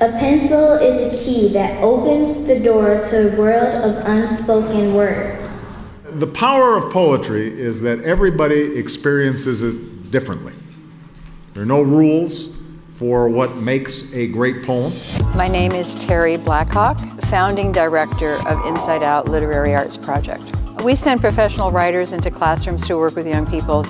A pencil is a key that opens the door to a world of unspoken words. The power of poetry is that everybody experiences it differently. There are no rules for what makes a great poem. My name is Terry Blackhawk, founding director of InsideOut Literary Arts Project. We send professional writers into classrooms to work with young people.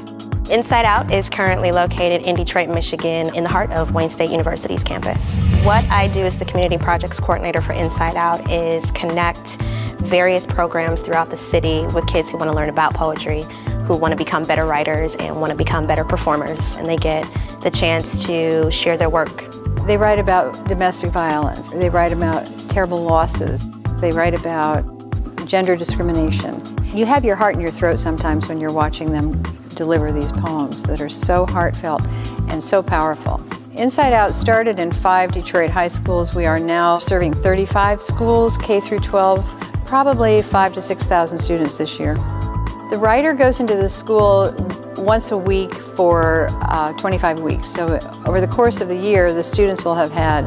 InsideOut is currently located in Detroit, Michigan, in the heart of Wayne State University's campus. What I do as the Community Projects Coordinator for InsideOut is connect various programs throughout the city with kids who want to learn about poetry, who want to become better writers and want to become better performers, and they get the chance to share their work. They write about domestic violence, they write about terrible losses, they write about gender discrimination. You have your heart in your throat sometimes when you're watching them deliver these poems that are so heartfelt and so powerful. InsideOut started in 5 Detroit high schools. We are now serving 35 schools, K through 12, probably 5,000 to 6,000 students this year. The writer goes into the school once a week for 25 weeks. So over the course of the year, the students will have had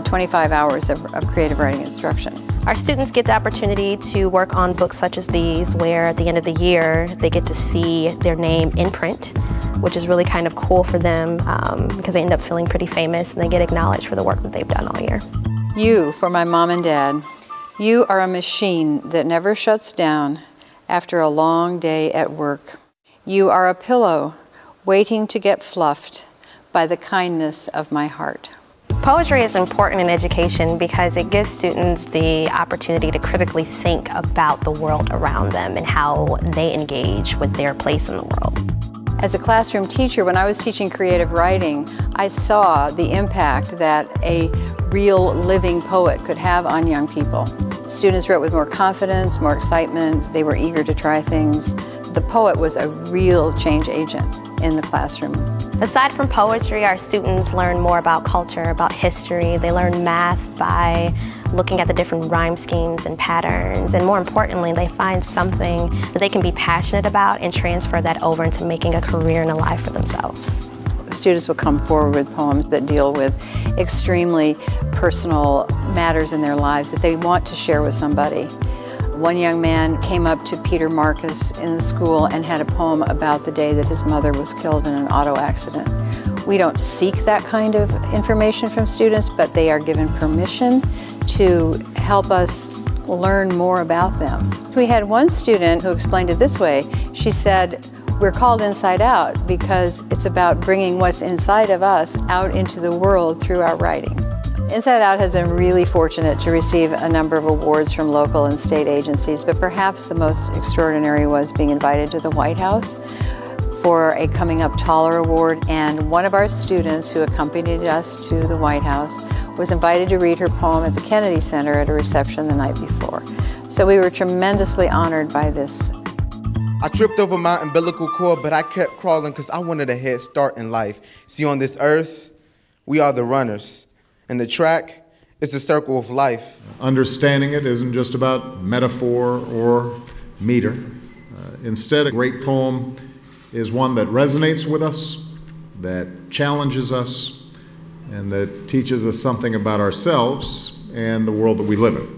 25 hours of creative writing instruction. Our students get the opportunity to work on books such as these, where at the end of the year, they get to see their name in print, which is really kind of cool for them because they end up feeling pretty famous and they get acknowledged for the work that they've done all year. You, for my mom and dad, you are a machine that never shuts down after a long day at work. You are a pillow waiting to get fluffed by the kindness of my heart. Poetry is important in education because it gives students the opportunity to critically think about the world around them and how they engage with their place in the world. As a classroom teacher, when I was teaching creative writing, I saw the impact that a real living poet could have on young people. Students wrote with more confidence, more excitement, they were eager to try things. The poet was a real change agent in the classroom. Aside from poetry, our students learn more about culture, about history. They learn math by looking at the different rhyme schemes and patterns. And more importantly, they find something that they can be passionate about and transfer that over into making a career and a life for themselves. Students will come forward with poems that deal with extremely personal matters in their lives that they want to share with somebody. One young man came up to Peter Marcus in the school and had a poem about the day that his mother was killed in an auto accident. We don't seek that kind of information from students, but they are given permission to help us learn more about them. We had one student who explained it this way. She said, "We're called Inside Out because it's about bringing what's inside of us out into the world through our writing." InsideOut has been really fortunate to receive a number of awards from local and state agencies, but perhaps the most extraordinary was being invited to the White House for a Coming Up Taller award, and one of our students who accompanied us to the White House was invited to read her poem at the Kennedy Center at a reception the night before. So we were tremendously honored by this. I tripped over my umbilical cord, but I kept crawling because I wanted a head start in life. See, on this earth, we are the runners. And the track is the circle of life. Understanding it isn't just about metaphor or meter. Instead, a great poem is one that resonates with us, that challenges us, and that teaches us something about ourselves and the world that we live in.